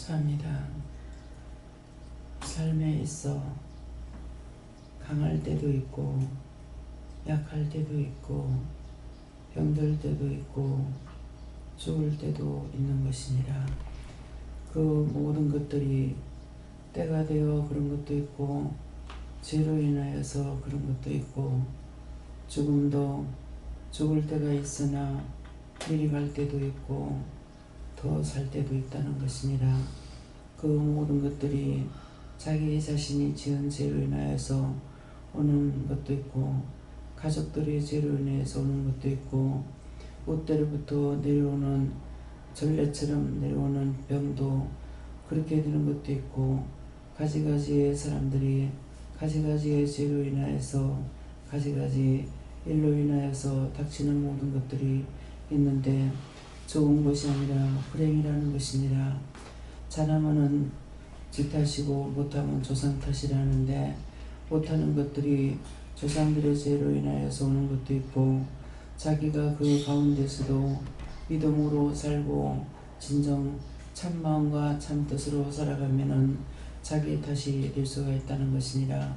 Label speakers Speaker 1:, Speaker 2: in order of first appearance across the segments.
Speaker 1: 감사합니다. 삶에 있어 강할 때도 있고 약할 때도 있고 병들 때도 있고 죽을 때도 있는 것이니라. 그 모든 것들이 때가 되어 그런 것도 있고 죄로 인하여서 그런 것도 있고 죽음도 죽을 때가 있으나 이리 갈 때도 있고 더 살 때도 있다는 것이니라. 그 모든 것들이 자기 자신이 지은 죄로 인하여서 오는 것도 있고 가족들이 죄로 인해서 오는 것도 있고 옷대로부터 내려오는 전례처럼 내려오는 병도 그렇게 되는 것도 있고 가지가지의 사람들이 가지가지의 죄로 인하여서 가지가지 일로 인하여서 닥치는 모든 것들이 있는데 좋은 것이 아니라 불행이라는 것이니라. 잘하면은 지 탓이고 못하면 조상 탓이라는데 못하는 것들이 조상들의 죄로 인하여서 오는 것도 있고 자기가 그 가운데서도 믿음으로 살고 진정 참마음과 참뜻으로 살아가면은 자기 탓이 될 수가 있다는 것이니라.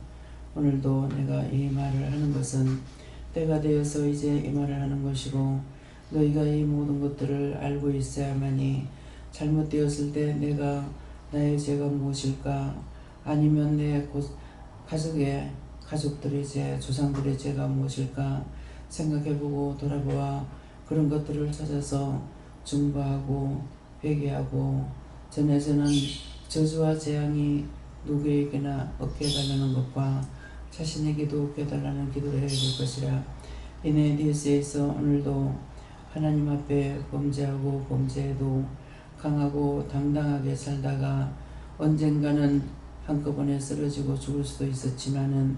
Speaker 1: 오늘도 내가 이 말을 하는 것은 때가 되어서 이제 이 말을 하는 것이고 너희가 이 모든 것들을 알고 있어야만이 잘못되었을 때 내가 나의 죄가 무엇일까 아니면 내 가족들의 죄 조상들의 죄가 무엇일까 생각해보고 돌아보아 그런 것들을 찾아서 중보하고 회개하고 전에서는 저주와 재앙이 누구에게나 없게 해달라는 것과 자신에게도 없게 해달라는 기도를 해야 될 것이라. 이내 디에스에서 오늘도 하나님 앞에 범죄하고 범죄해도 강하고 당당하게 살다가 언젠가는 한꺼번에 쓰러지고 죽을 수도 있었지만은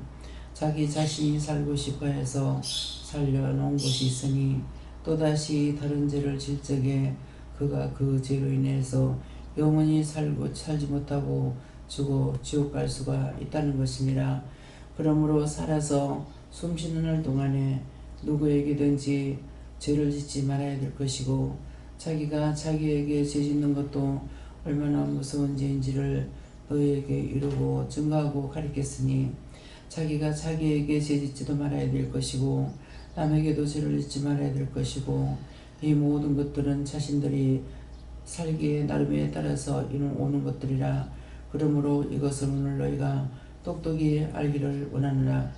Speaker 1: 자기 자신이 살고 싶어 해서 살려놓은 것이 있으니 또다시 다른 죄를 질 적에 그가 그 죄로 인해서 영원히 살지 못하고 죽어 지옥 갈 수가 있다는 것이니라. 그러므로 살아서 숨쉬는 날 동안에 누구에게든지 죄를 짓지 말아야 될 것이고 자기가 자기에게 죄 짓는 것도 얼마나 무서운 죄인지를 너희에게 이루고 증거하고 가르쳤으니 자기가 자기에게 죄 짓지도 말아야 될 것이고 남에게도 죄를 짓지 말아야 될 것이고 이 모든 것들은 자신들이 살기에 나름에 따라서 오는 것들이라. 그러므로 이것을 오늘 너희가 똑똑히 알기를 원하노라.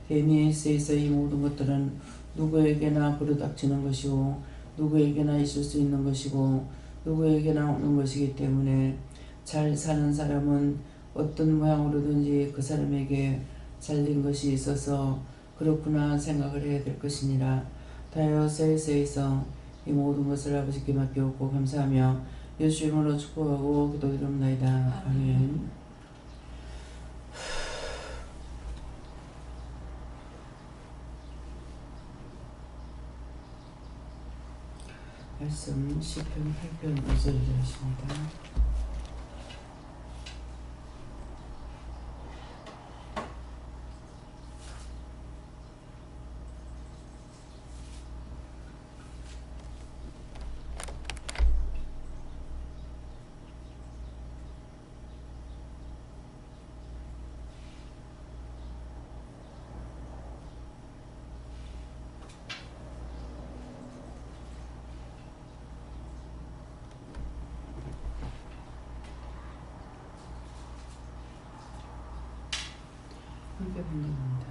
Speaker 1: 데니에스에서 이 모든 것들은 누구에게나 부르닥치는 것이고 누구에게나 있을 수 있는 것이고 누구에게나 오는 것이기 때문에 잘 사는 사람은 어떤 모양으로든지 그 사람에게 잘된 것이 있어서 그렇구나 생각을 해야 될 것이니라. 다이어세이스에서 이 모든 것을 아버지께 맡겨오고 감사하며 예수 이름으로 축복하고 기도드립니다. 아멘. 말씀 시편 8편 5절을 하십니다. 함께 분양합니다.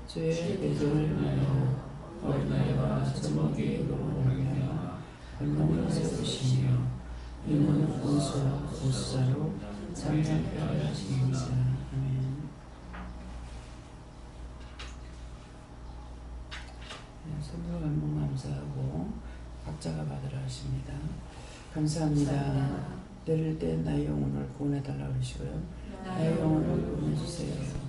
Speaker 1: 주의 배조를 인하여 어린아이와 젖먹이로 말미암아 얼마나 세우시며 이는 원수와 보수자로 잠잠케 하시니라. 아멘. 성도 감동 감사하고 각자가 받으라 하십니다. 감사합니다. 내릴 때 나의 영혼을 구원해달라고 그러시고요. 나의 영혼을 구원해주세요.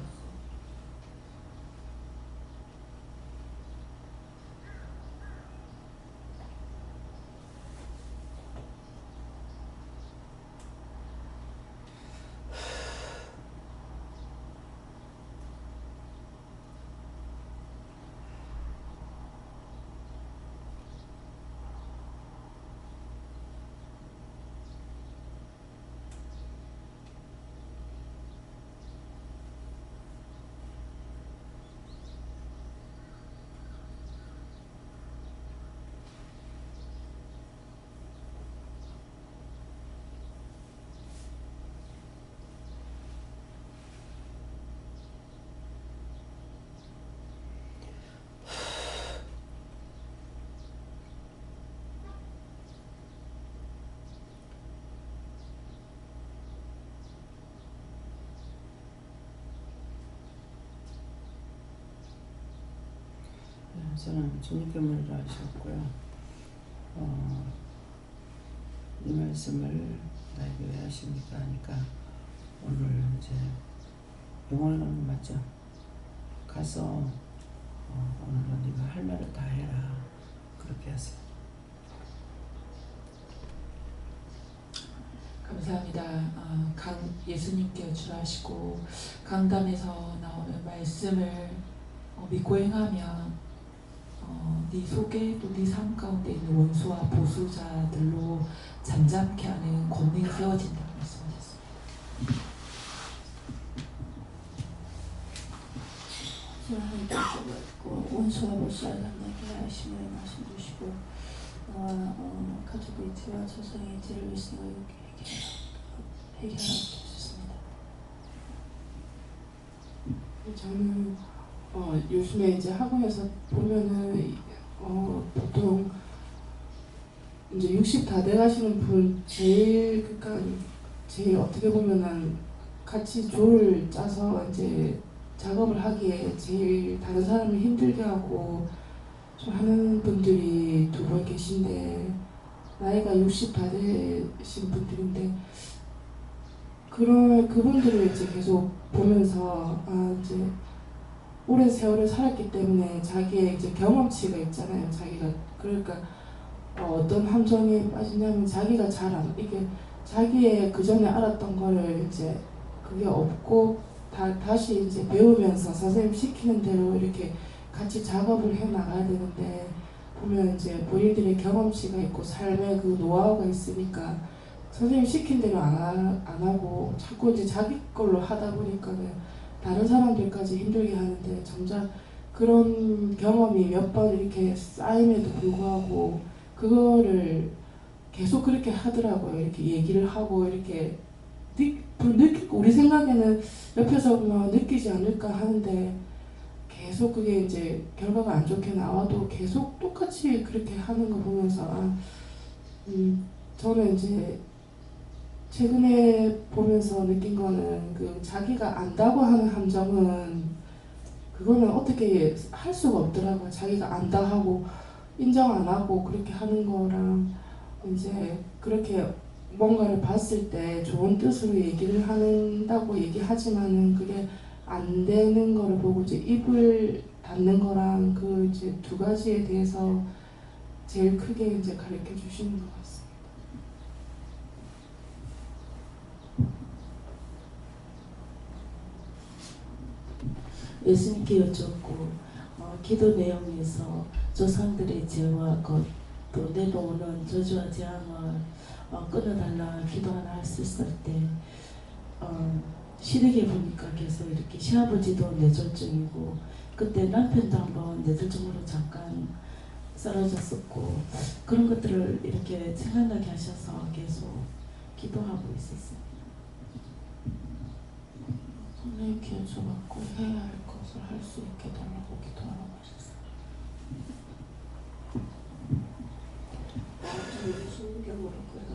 Speaker 1: 저는 주님께 물으라 하셨고요. 이 말씀을 나에게 왜 하십니까 하니까 오늘 이제 병원에 가는 거 맞죠? 가서 오늘은 네가 할 말을 다 해라 그렇게 하세요.
Speaker 2: 감사합니다. 예수님께 주하시고 강단에서 나오는 말씀을 믿고 행하면 네 속에 또 네 삶 가운데 있는 원수와 보수자들로 잠잠케 하는 권능이 세워진다고 말씀하셨습니다.
Speaker 3: 하나님께 주고 원수와 보수와 잠잠케 하심을 말씀 주시고 가족의 죄와 조상의 죄를 위해서 해결하고 주셨습니다.
Speaker 4: 저는 요즘에 이제 학원에서 보면은 보통 이제 60 다 돼가시는 분 제일 제일 어떻게 보면은 같이 조를 짜서 이제 작업을 하기에 제일 다른 사람을 힘들게 하고 좀 하는 분들이 두 분 계신데 나이가 60 다 되신 분들인데 그분들을 이제 계속 보면서 이제 오랜 세월을 살았기 때문에 자기의 이제 경험치가 있잖아요. 자기가 그러니까 어떤 함정에 빠지냐면 자기가 이게 자기의 그 전에 알았던 거를 이제 그게 없고 다시 이제 배우면서 선생님 시키는 대로 이렇게 같이 작업을 해 나가야 되는데 보면 이제 본인들의 경험치가 있고 삶의 그 노하우가 있으니까 선생님 시킨 대로 안 하고 자꾸 이제 자기 걸로 하다 보니까는 다른 사람들까지 힘들게 하는데 정작 그런 경험이 몇 번 이렇게 쌓임에도 불구하고 그거를 계속 그렇게 하더라고요. 이렇게 얘기를 하고 이렇게 느끼고 우리 생각에는 옆에서 보면 느끼지 않을까 하는데 계속 그게 이제 결과가 안 좋게 나와도 계속 똑같이 그렇게 하는 거 보면서 저는 이제 최근에 보면서 느낀 거는 그 자기가 안다고 하는 함정은 그거는 어떻게 할 수가 없더라고요. 자기가 안다 하고 인정 안 하고 그렇게 하는 거랑 이제 그렇게 뭔가를 봤을 때 좋은 뜻으로 얘기를 한다고 얘기하지만은 그게 안 되는 거를 보고 이제 입을 닫는 거랑 그 이제 두 가지에 대해서 제일 크게 이제 가르쳐 주시는 것 같습니다.
Speaker 3: 예수님께 여쭙고 기도 내용에서 조상들의 죄와 또 내려오는 저주와 재앙을 끊어달라 기도 하나 할 수 있을 때 시댁에 보니까 계속 이렇게 시아버지도 뇌졸중이고 그때 남편도 한번 뇌졸중으로 잠깐 쓰러졌었고 그런 것들을 이렇게 생각나게 하셔서 계속 기도하고 있었어요. 선생님께 여쭤봤고 해야 할 것을 할 수 있게 달라고 기도하라고 하셨어요.
Speaker 5: 저는 신경으로 그래서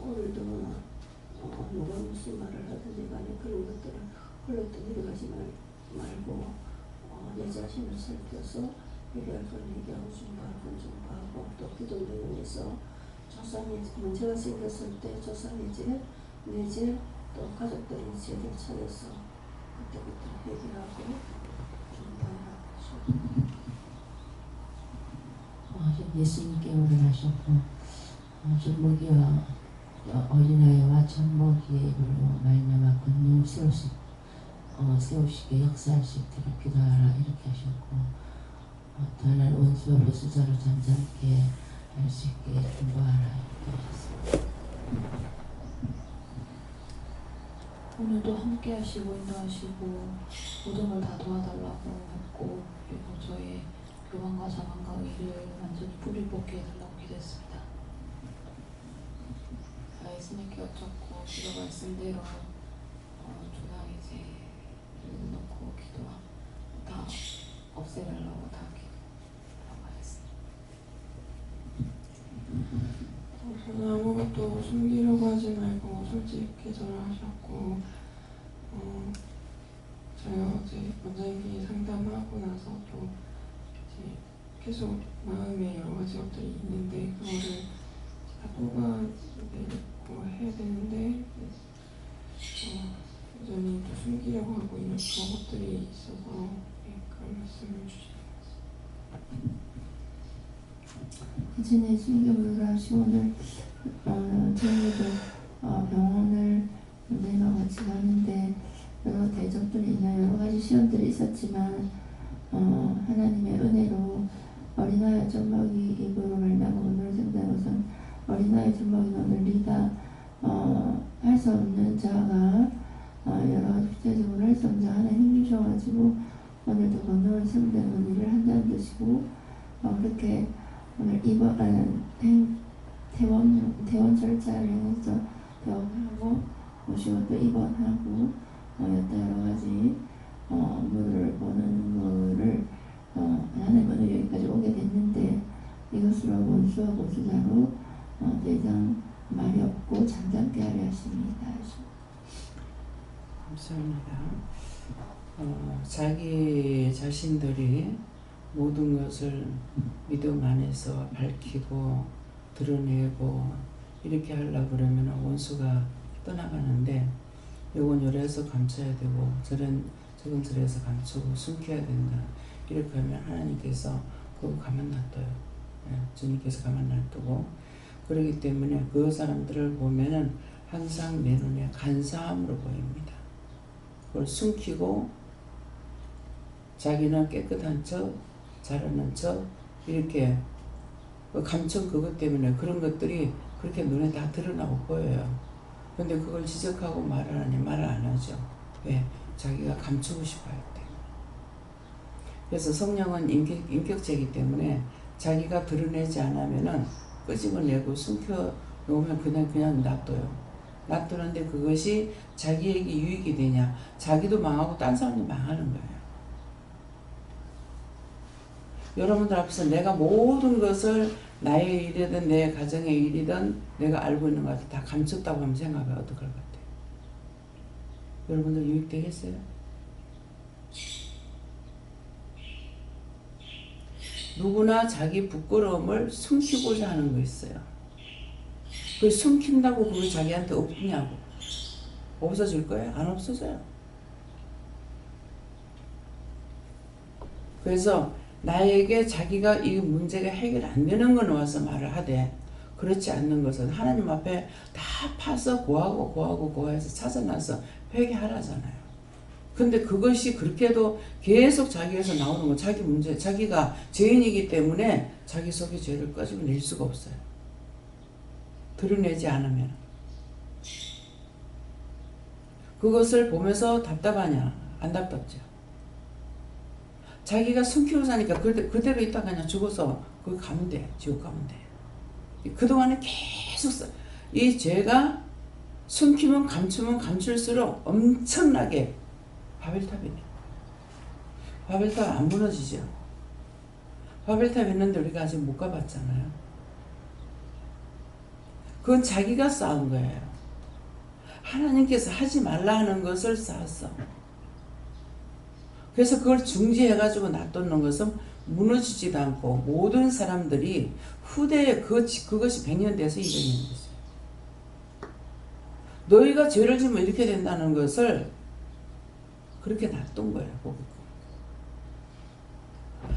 Speaker 5: 오늘도 누가 무슨 말을 하든지 간에 그런 것들을 홀로 떠내려가지 말고 내 자신을 살펴서 해결할 건 해결하고 중보할 건 중보하고 또 기도 내용에서 조상의 문제가 생겼을 때 조상의 죄, 내 죄, 또 가족들의 죄를 찾아서 그때부터 해결하고 중보하라고
Speaker 3: 예수님께 오른하셨고 전복이와 어린아이와 전복이의 입으로 말미암아 권능을 세우시게 역사하시기를 기도하라 이렇게 하셨고 더날 원수와 보수자로 잠잠케 할 수 있게 중보하라 이렇게 하셨습니다.
Speaker 2: 오늘도 함께 하시고 인도하시고 모든 걸 다 도와달라고 했고 그리고 저의 교만과 자만과 의를 완전히 뿌리 뽑게 해달라고 기도했습니다. 예수님께 여쭙고 기도 말씀대로 조상의 죄를 놓고 기도 다 없애달라고 다 기도하라고 하겠습니다.
Speaker 4: 저는 아무것도 숨기려고 하지 말고 솔직히 기도를 하셨고 저요 이제 원장님이 상담하고 나서 또 이제 계속 마음에 여러 가지 것들이 있는데 그거를 다 뽑아내고 해야 되는데 여전히 또 숨기려고 하고 있는 그런 것들이 있어서 그런 말씀을 주시는
Speaker 5: 이전에 신경을 하시고 오늘 저희도 병원을 원장님하고 같이 가는데 여러 대적들이나 여러 가지 시험들이 있었지만 하나님의 은혜로 어린아이 젖먹이 입으로 말미암아 오늘 생된 것은 어린아이 젖먹이 늘리다 할 수 없는 자가 여러 가지 구체적으로 할 수 없는 자 하나님 주셔가지고 오늘도 건강을 생된 은혜를 한다는 뜻이고 그렇게 오늘 이번 퇴원 절차를 해서 퇴원하고 모시고 또 입원하고 여러 가지 업무를 보는 거를 하나님은 여기까지 오게 됐는데 이것으로 원수와 보수자로 더 이상 말이 없고 잠잠케 하려 하십니다.
Speaker 1: 감사합니다. 자기 자신들이 모든 것을 믿음 안에서 밝히고 드러내고 이렇게 하려고 그러면 원수가 떠나가는데 요건 요래서 감춰야 되고 저건 저래서 감추고 숨겨야 된다. 이렇게 하면 하나님께서 그거 가만 놔둬요. 주님께서 가만 놔두고 그렇기 때문에 그 사람들을 보면은 항상 내 눈에 간사함으로 보입니다. 그걸 숨기고 자기는 깨끗한 척 잘하는 척 이렇게 감춘 그것 때문에 그런 것들이 그렇게 눈에 다 드러나고 보여요. 근데 그걸 지적하고 말을 안 하죠. 왜? 자기가 감추고 싶어요 때문에. 그래서 성령은 인격체이기 때문에 자기가 드러내지 않으면은 끄집어내고 숨겨 놓으면 그냥 놔둬요. 놔두는데 그것이 자기에게 유익이 되냐? 자기도 망하고 딴 사람도 망하는 거예요. 여러분들 앞에서 내가 모든 것을 나의 일이든 내 가정의 일이든 내가 알고 있는 것을 다 감췄다고 하면 생각해 어떨 것 같아요? 여러분들 유익되겠어요? 누구나 자기 부끄러움을 숨기고자 하는 거 있어요. 그 숨긴다고 그거 자기한테 없냐고. 없어질 거예요? 안 없어져요. 그래서 나에게 자기가 이 문제가 해결 안 되는 건 와서 말을 하되 그렇지 않는 것은 하나님 앞에 다 파서 고하해서 찾아나서 회개하라잖아요. 근데 그것이 그렇게도 계속 자기에서 나오는 건 자기 문제, 자기가 죄인이기 때문에 자기 속의 죄를 꺼집어낼 수가 없어요. 드러내지 않으면. 그것을 보면서 답답하냐? 안 답답죠. 자기가 숨기고 사니까 그대로 있다가 그냥 죽어서 거기 가면 돼. 지옥 가면 돼. 그동안에 계속 이 죄가 숨기면 감추면 감출수록 엄청나게 바벨탑이네. 바벨탑 안 무너지죠. 바벨탑 있는데 우리가 아직 못 가봤잖아요. 그건 자기가 쌓은 거예요. 하나님께서 하지 말라 하는 것을 쌓았어. 그래서 그걸 중지해가지고 놔두는 것은 무너지지도 않고 모든 사람들이 후대에 그것이 100년 돼서 200년 됐어요. 너희가 죄를 지으면 이렇게 된다는 것을 그렇게 놔둔 거예요.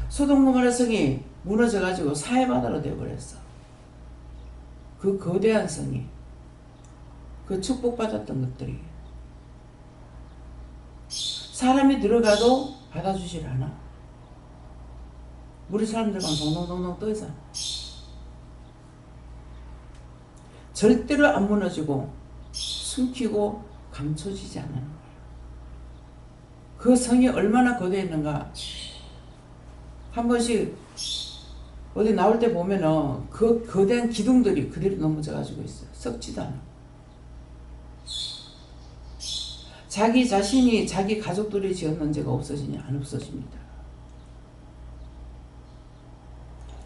Speaker 1: 소돔 고모라 성이 무너져가지고 사해바다로 되어버렸어. 그 거대한 성이 그 축복받았던 것들이 사람이 들어가도 받아주질 않아. 우리 사람들 가면 동동동동 떠있어. 절대로 안 무너지고 숨기고 감춰지지 않는 거예요. 그 성이 얼마나 거대했는가. 한 번씩 어디 나올 때 보면은 그 거대한 기둥들이 그대로 넘어져가지고 있어요. 썩지도 않아. 자기 자신이 자기 가족들이 지었는 죄가 없어지냐? 안 없어집니다.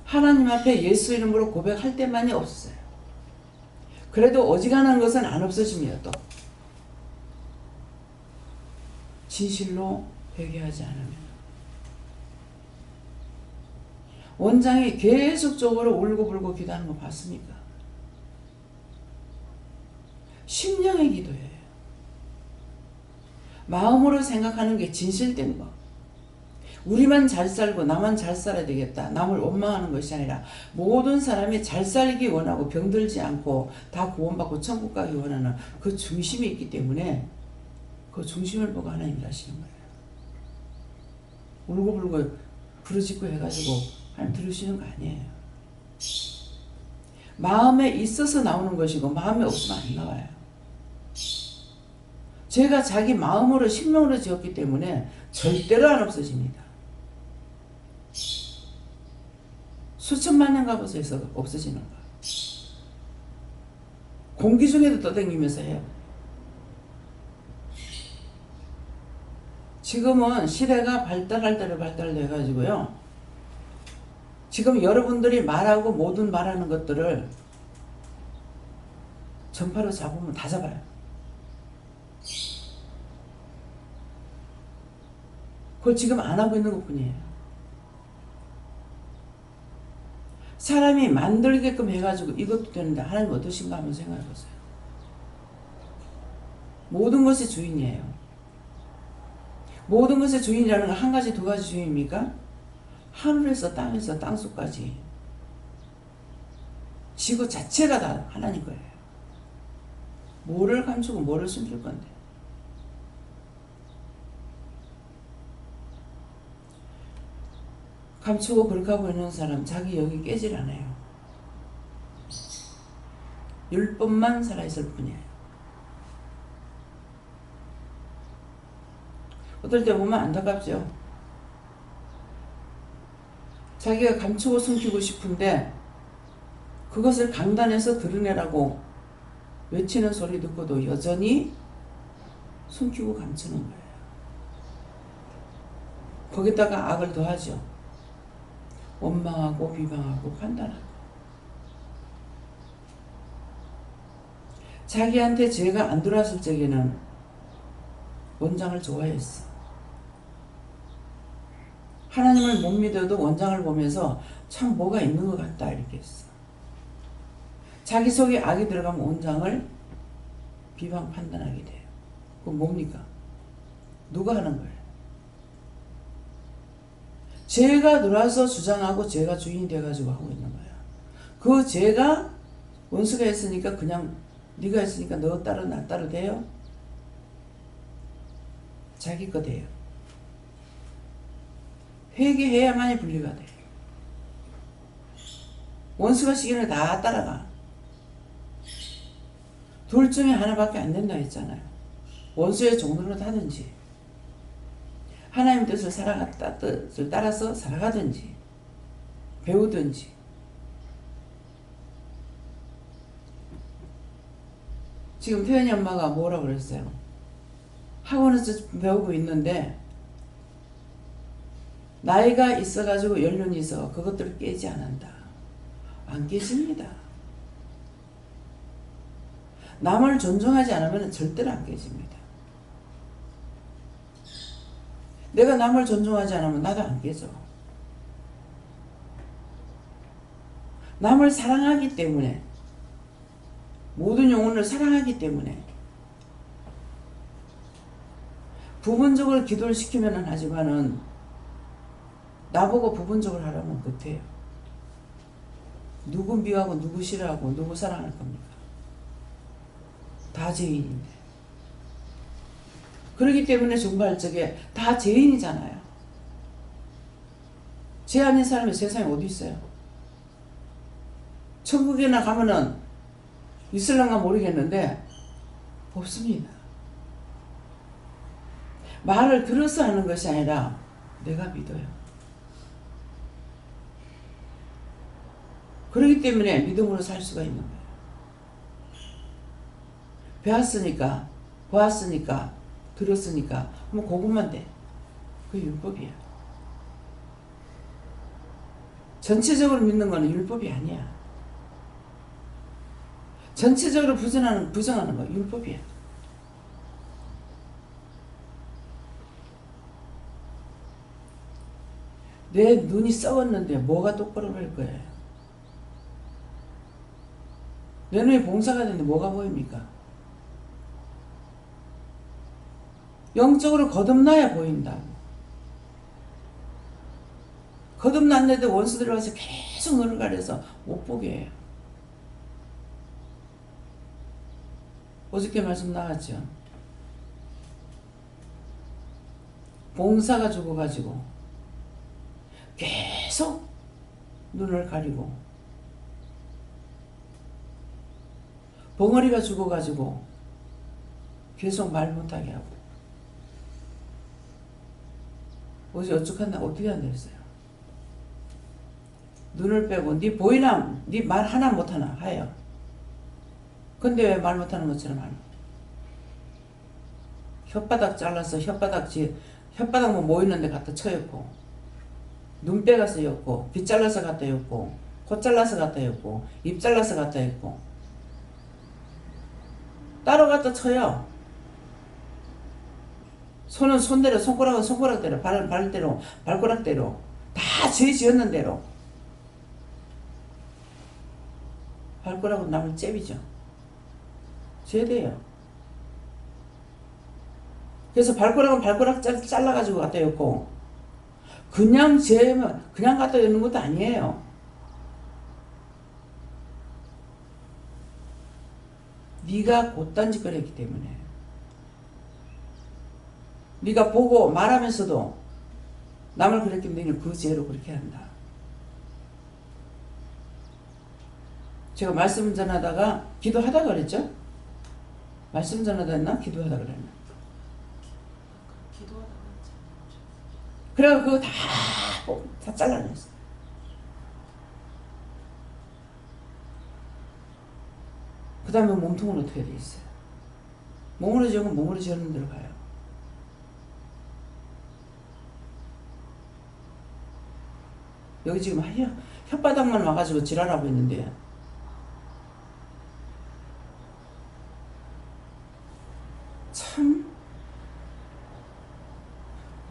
Speaker 1: 하나님 앞에 예수 이름으로 고백할 때만이 없어요. 그래도 어지간한 것은 안 없어집니다. 또 진실로 회개하지 않으면. 원장이 계속적으로 울고불고 기도하는 거 봤습니까? 심령의 기도예요. 마음으로 생각하는 게 진실된 거. 우리만 잘 살고 나만 잘 살아야 되겠다. 남을 원망하는 것이 아니라 모든 사람이 잘 살기 원하고 병들지 않고 다 구원받고 천국 가기 원하는 그 중심이 있기 때문에 그 중심을 보고 하나님이 하시는 거예요. 울고불고 부르짖고 해가지고 하나님 들으시는 거 아니에요. 마음에 있어서 나오는 것이고 마음에 없으면 안 나와요. 죄가 자기 마음으로 심령으로 지었기 때문에 절대로 안 없어집니다. 수천만 년 가보서 해서 없어지는 거야. 공기 중에도 떠다니면서 해요. 지금은 시대가 발달할 대로 발달돼가지고요. 지금 여러분들이 말하고 모든 말하는 것들을 전파로 잡으면 다 잡아요. 그걸 지금 안 하고 있는 것 뿐이에요. 사람이 만들게끔 해가지고 이것도 되는데 하나님 어떠신가 한번 생각해 보세요. 모든 것의 주인이에요. 모든 것의 주인이라는 건 한 가지 두 가지 주인입니까? 하늘에서 땅에서 땅속까지 지구 자체가 다 하나님 거예요. 뭐를 감추고 뭐를 숨길 건데. 감추고 그렇게 하고 있는 사람 자기 영이 깨질 않아요. 10번만 살아있을 뿐이에요. 어떨 때 보면 안타깝죠. 자기가 감추고 숨기고 싶은데 그것을 강단해서 드러내라고 외치는 소리 듣고도 여전히 숨기고 감추는 거예요. 거기다가 악을 더하죠. 원망하고 비방하고 판단하고. 자기한테 죄가 안 들어왔을 적에는 원장을 좋아했어. 하나님을 못 믿어도 원장을 보면서 참 뭐가 있는 것 같다 이렇게 했어. 자기 속에 악이 들어가면 원장을 비방 판단하게 돼요. 그건 뭡니까? 누가 하는 거예요? 죄가 들어와서 주장하고 죄가 주인이 돼가지고 하고 있는 거야. 그 죄가 원수가 했으니까 그냥 네가 했으니까 너 따로 나 따로 돼요? 자기 거 돼요. 회개해야만이 분리가 돼요. 원수가 시키는 걸 다 따라가. 둘 중에 하나밖에 안 된다 했잖아요. 원수의 종로를 하든지 하나님 뜻을 따라서 살아가든지 배우든지. 지금 태연이 엄마가 뭐라고 그랬어요? 학원에서 배우고 있는데 나이가 있어가지고 연륜이 있어 그것들을 깨지 않는다. 안 깨집니다. 남을 존중하지 않으면 절대로 안 깨집니다. 내가 남을 존중하지 않으면 나도 안 깨져. 남을 사랑하기 때문에, 모든 영혼을 사랑하기 때문에 부분적으로 기도를 시키면 하지만은 나보고 부분적으로 하라면 못해요. 누구 미워하고 누구 싫어하고 누구 사랑할 겁니까? 다 죄인인데. 그렇기 때문에 중보할 적에 다 죄인이잖아요. 죄 아닌 사람이 세상에 어디 있어요? 천국에나 가면은 있을런가 모르겠는데 없습니다. 말을 들어서 하는 것이 아니라 내가 믿어요. 그렇기 때문에 믿음으로 살 수가 있는 거예요. 배웠으니까, 보았으니까, 들었으니까 뭐 그것만 돼. 그게 율법이야. 전체적으로 믿는 거는 율법이 아니야. 전체적으로 부정하는 거 율법이야. 내 눈이 썩었는데 뭐가 똑바로 볼 거예요? 내 눈이 봉사가 되는데 뭐가 보입니까? 영적으로 거듭나야 보인다. 거듭났는데도 원수들이 와서 계속 눈을 가려서 못 보게 해요. 어저께 말씀 나왔죠. 봉사가 죽어가지고 계속 눈을 가리고, 벙어리가 죽어가지고 계속 말 못하게 하고, 어제 어떻게 한다 했어요? 눈을 빼고 네 보이나 네 말 하나 못하나 하여. 근데 왜 말 못하는 것처럼 하나? 혓바닥 잘라서 혓바닥 뭐 있는데 갖다 쳐였고, 눈 빼가서 였고, 귀 잘라서 갖다 였고, 코 잘라서 갖다 였고, 입 잘라서 갖다 였고, 따로 갖다 쳐요. 손은 손대로, 손가락은 손가락대로, 발은 발대로, 발가락대로, 다 죄 지었는 대로. 발가락은 남을 잽이죠. 죄돼요. 그래서 발가락은 발가락 잘라가지고 갖다 였고, 그냥 죄면 그냥 갖다 였는 것도 아니에요. 네가 곧단짓거렸기 때문에. 네가 보고 말하면서도 남을 그랬기 때문에 그 죄로 그렇게 한다. 제가 말씀 전하다가 기도하다 그랬죠? 말씀 전하다 했나? 기도하다 그랬나? 그래서 그거 다 잘라냈어요. 그 다음에 몸통은 어떻게 돼 있어요? 몸으로 지으면 몸으로 지었는 대로 가요. 여기 지금 혓바닥만 와가지고 지랄하고 있는데, 참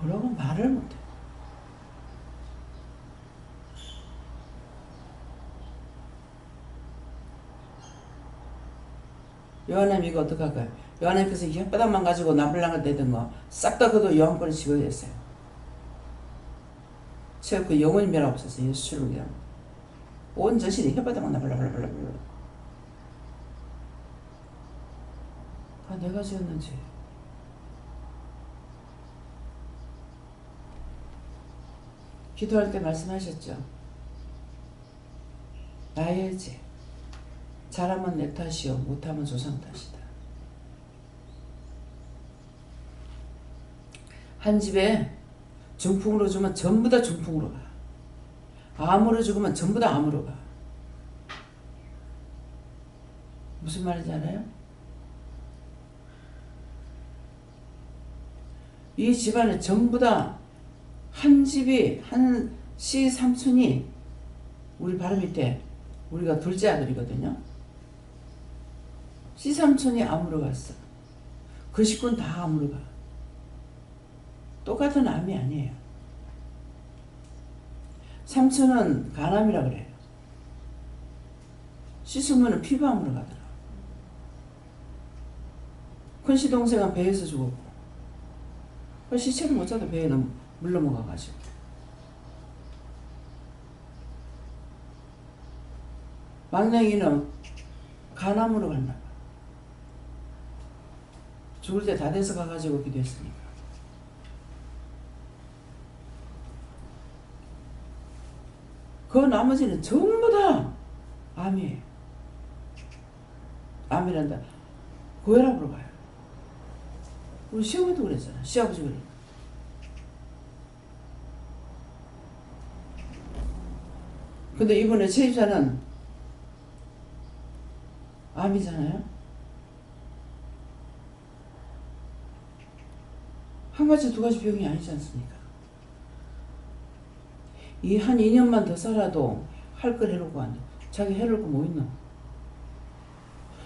Speaker 1: 뭐라고 말을 못해. 요한님 이거 어떡할까요? 요한님께서 혓바닥만 가지고 나불랑을 대던 거 싹 다 그도 요한권을 집어냈어요. 제가 그 영혼이 멸하고 없었어요. 예수 출루기랑 온 전신이 혓바닥만 나불랑불랑불랑. 다 내가 지었는지. 기도할 때 말씀하셨죠. 나의 죄. 잘하면 내 탓이요, 못하면 조상 탓이다. 한 집에 중풍으로 주면 전부 다 중풍으로 가. 암으로 죽으면 전부 다 암으로 가. 무슨 말인지 알아요? 이 집안에 전부 다 한 집이 한 시삼촌이 우리 바로 밑에 우리가 둘째 아들이거든요. 시삼촌이 암으로 갔어. 그 식구는 다 암으로 가. 똑같은 암이 아니에요. 삼촌은 간암이라 그래요. 시수면은 피부암으로 가더라. 큰 시동생은 배에서 죽었고, 시체를 못 찾아 배에 물 넘어가가지고. 막내기는 간암으로 갔나 봐. 죽을 때 다 돼서 가가지고 기도했으니까. 그 나머지는 전부 다 암이에요. 암이란다. 고혈압으로 가요. 우리 시어머니도 그랬잖아. 시아버지 그래. 근데 이번에 최입사는 암이잖아요. 한 가지 두 가지 병이 아니지 않습니까? 이 한 2년만 더 살아도 할 걸 해놓고 안 돼. 자기 해놓을 거 뭐 있노?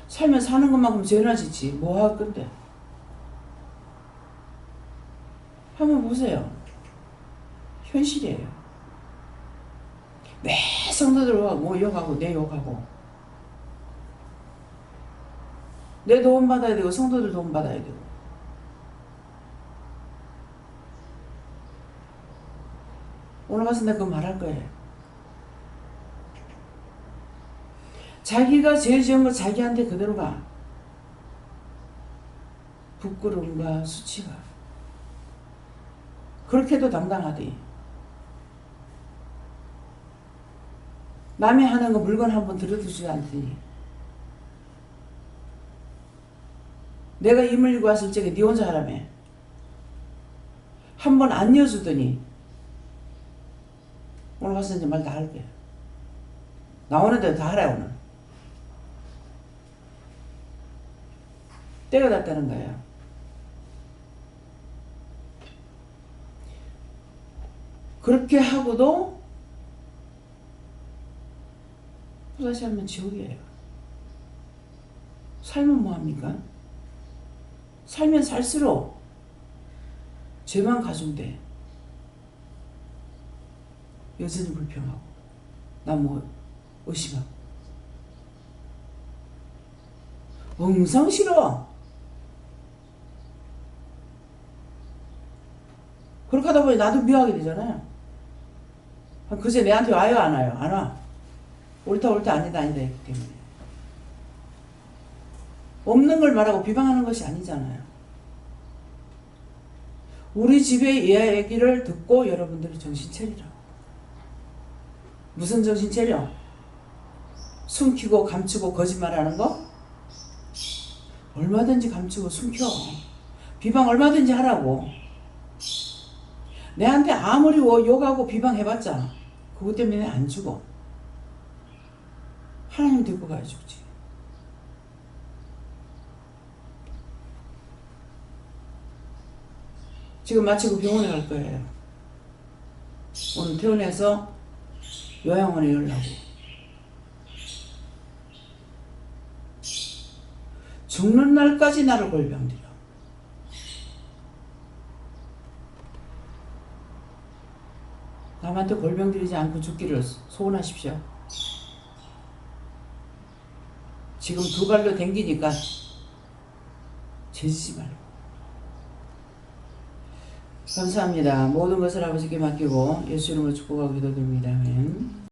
Speaker 1: 살면 사는 것만큼 죄나 짓지. 뭐 할 건데? 한번 보세요. 현실이에요. 매 성도들 뭐 욕하고 내 욕하고 내 도움 받아야 되고 성도들 도움 받아야 되고 오늘 가서 내가 그거 말할 거예요. 자기가 죄 지은 거 자기한테 그대로 가. 부끄러움과 수치가 그렇게 해도 당당하디. 남이 하는 거 물건 한번 들어두지 않더니 내가 임을 일고 왔을 적에 네 혼자 하라며 한 번 안 이어주더니 오늘 가서 이제 말 다 할 거야. 나오는 대로 다 하라 오늘. 때가 됐다는 거야. 그렇게 하고도 또다시 하면 지옥이에요. 살면 뭐합니까? 살면 살수록 죄만 가중돼. 여전히 불평하고 나 뭐 의심하고 엉성 싫어. 그렇게 하다 보니 나도 미워하게 되잖아요. 그제 내한테 와요 안 와요? 안 와. 옳다 아니다 했기 때문에. 없는 걸 말하고 비방하는 것이 아니잖아요. 우리 집의 이야기를 듣고 여러분들이 정신 차리라. 무슨 정신 차려? 숨기고 감추고 거짓말하는 거? 얼마든지 감추고 숨겨. 비방 얼마든지 하라고. 내한테 아무리 욕하고 비방해봤자 그것 때문에 안 죽어. 하나님 데리고 가야 죽지. 지금 마치고 병원에 갈 거예요. 오늘 퇴원해서 요양원에 열라고. 죽는 날까지 나를 골병들여. 남한테 골병들이지 않고 죽기를 소원하십시오. 지금 두 발로 댕기니까 죄지지 말고. 감사합니다. 모든 것을 아버지께 맡기고 예수 이름으로 축복하고 기도드립니다. 아멘.